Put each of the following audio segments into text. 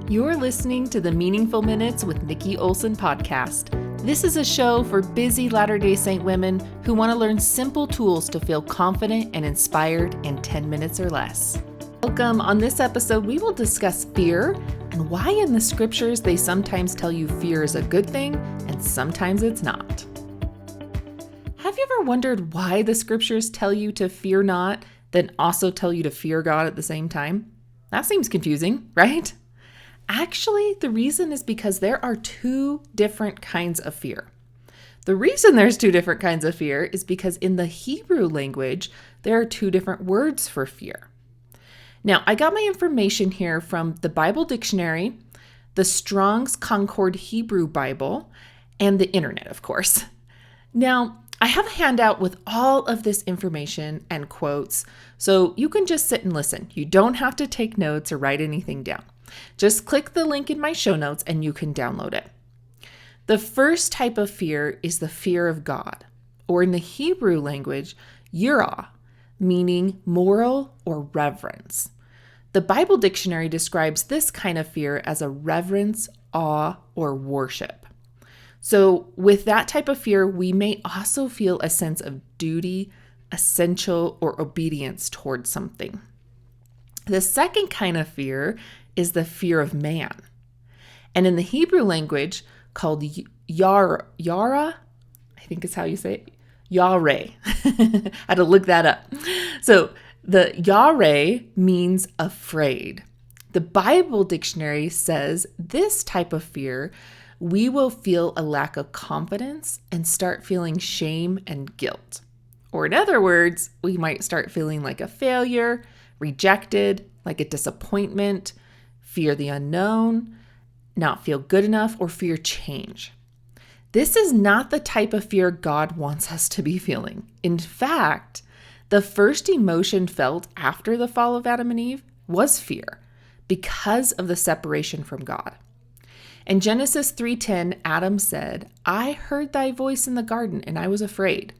You're listening to the Meaningful Minutes with Nikki Olson podcast. This is a show for busy Latter-day Saint women who want to learn simple tools to feel confident and inspired in 10 minutes or less. Welcome. On this episode, we will discuss fear and why in the scriptures they sometimes tell you fear is a good thing and sometimes it's not. Have you ever wondered why the scriptures tell you to fear not, then also tell you to fear God at the same time? That seems confusing, right? Actually, the reason is because there are two different kinds of fear. The reason there's two different kinds of fear is because in the Hebrew language, there are two different words for fear. Now, I got my information here from the Bible Dictionary, the Strong's Concord Hebrew Bible, and the internet, of course. Now, I have a handout with all of this information and quotes, so you can just sit and listen. You don't have to take notes or write anything down. Just click the link in my show notes and you can download it. The first type of fear is the fear of God, or in the Hebrew language, yirah, meaning moral or reverence. The Bible Dictionary describes this kind of fear as a reverence, awe, or worship. So with that type of fear, we may also feel a sense of duty, essential, or obedience towards something. The second kind of fear is the fear of man. And in the Hebrew language, called yara, I think is how you say it, yare. I had to look that up. So the yare means afraid. The Bible Dictionary says this type of fear, we will feel a lack of confidence and start feeling shame and guilt. Or in other words, we might start feeling like a failure, rejected, like a disappointment, fear the unknown, not feel good enough, or fear change. This is not the type of fear God wants us to be feeling. In fact, the first emotion felt after the fall of Adam and Eve was fear because of the separation from God. In Genesis 3:10, Adam said, "I heard thy voice in the garden and I was afraid."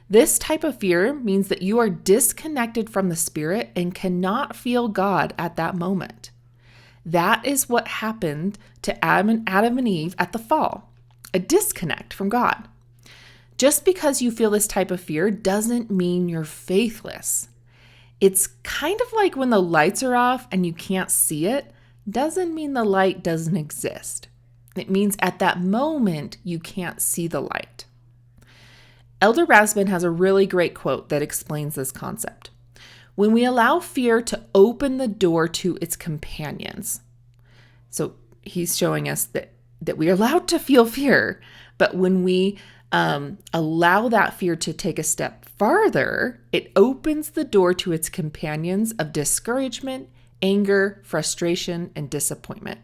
This type of fear means that you are disconnected from the Spirit and cannot feel God at that moment. That is what happened to Adam and Eve at the fall, a disconnect from God. Just because you feel this type of fear doesn't mean you're faithless. It's kind of like when the lights are off and you can't see it, doesn't mean the light doesn't exist. It means at that moment you can't see the light. Elder Rasband has a really great quote that explains this concept. When we allow fear to open the door to its companions. So he's showing us that we are allowed to feel fear, but when we allow that fear to take a step farther, it opens the door to its companions of discouragement, anger, frustration, and disappointment.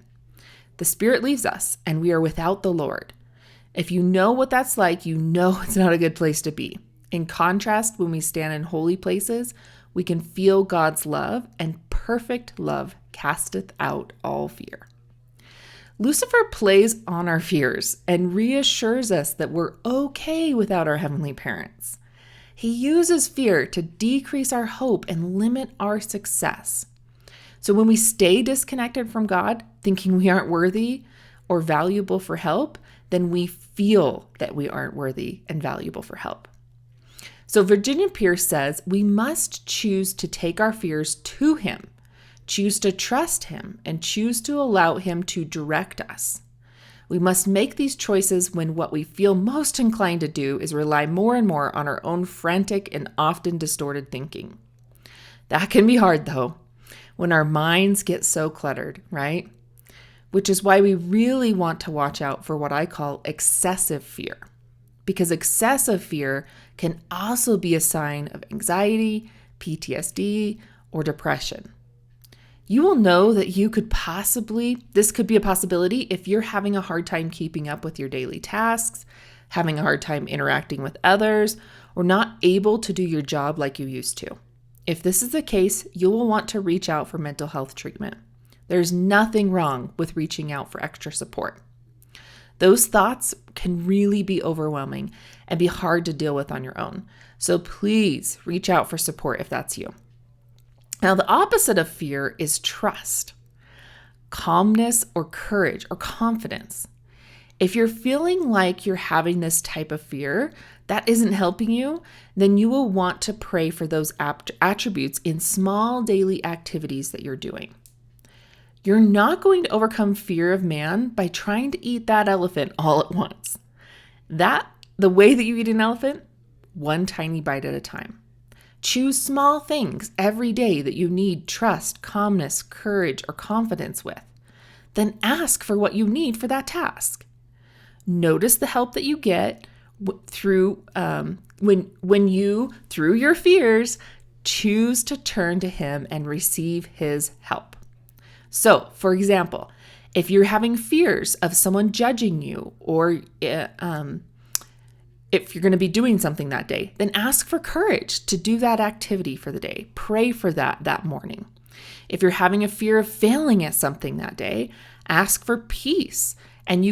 The Spirit leaves us and we are without the Lord. If you know what that's like, you know it's not a good place to be. In contrast, when we stand in holy places, we can feel God's love, and perfect love casteth out all fear. Lucifer plays on our fears and reassures us that we're okay without our heavenly parents. He uses fear to decrease our hope and limit our success. So when we stay disconnected from God, thinking we aren't worthy or valuable for help, then we feel that we aren't worthy and valuable for help. So Virginia Pearce says we must choose to take our fears to Him, choose to trust Him, and choose to allow Him to direct us. We must make these choices when what we feel most inclined to do is rely more and more on our own frantic and often distorted thinking. That can be hard though, when our minds get so cluttered, right? Which is why we really want to watch out for what I call excessive fear. Because excessive fear can also be a sign of anxiety, PTSD, or depression. You will know that this could be a possibility if you're having a hard time keeping up with your daily tasks, having a hard time interacting with others, or not able to do your job like you used to. If this is the case, you will want to reach out for mental health treatment. There's nothing wrong with reaching out for extra support. Those thoughts can really be overwhelming and be hard to deal with on your own. So please reach out for support if that's you. Now, the opposite of fear is trust. calmness or courage or confidence. If you're feeling like you're having this type of fear that isn't helping you, then you will want to pray for those attributes in small daily activities that you're doing. You're not going to overcome fear of man by trying to eat that elephant all at once. The way that you eat an elephant, one tiny bite at a time. Choose small things every day that you need trust, calmness, courage, or confidence with. Then ask for what you need for that task. Notice the help that you get through when you, through your fears, choose to turn to him and receive his help. So, for example, if you're having fears of someone judging you, or if you're going to be doing something that day, then ask for courage to do that activity for the day. Pray for that morning. If you're having a fear of failing at something that day, ask for peace. And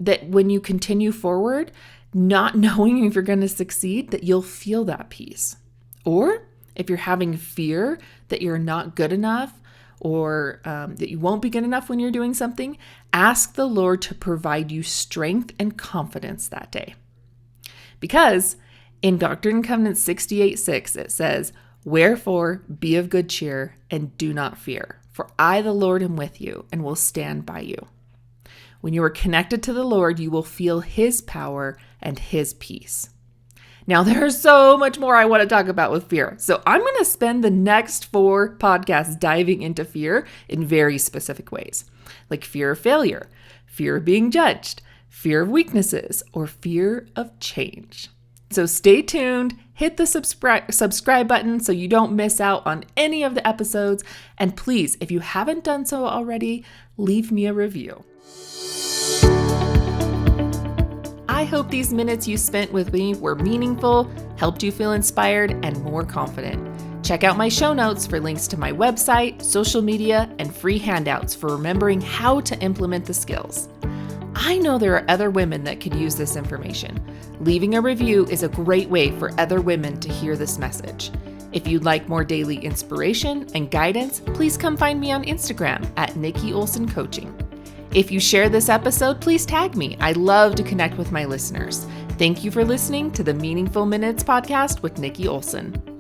that when you continue forward, not knowing if you're going to succeed, that you'll feel that peace. Or if you're having fear that you're not good enough, or that you won't be good enough when you're doing something, ask the Lord to provide you strength and confidence that day. Because in Doctrine and Covenants 68:6, it says, "Wherefore be of good cheer and do not fear, for I, the Lord, am with you and will stand by you." When you are connected to the Lord, you will feel his power and his peace. Now, there's so much more I want to talk about with fear. So I'm going to spend the next 4 podcasts diving into fear in very specific ways, like fear of failure, fear of being judged, fear of weaknesses, or fear of change. So stay tuned, hit the subscribe button so you don't miss out on any of the episodes. And please, if you haven't done so already, leave me a review. I hope these minutes you spent with me were meaningful, helped you feel inspired, and more confident. Check out my show notes for links to my website, social media, and free handouts for remembering how to implement the skills. I know there are other women that could use this information. Leaving a review is a great way for other women to hear this message. If you'd like more daily inspiration and guidance, please come find me on Instagram at Nikki Olson Coaching. If you share this episode, please tag me. I love to connect with my listeners. Thank you for listening to the Meaningful Minutes podcast with Nikki Olson.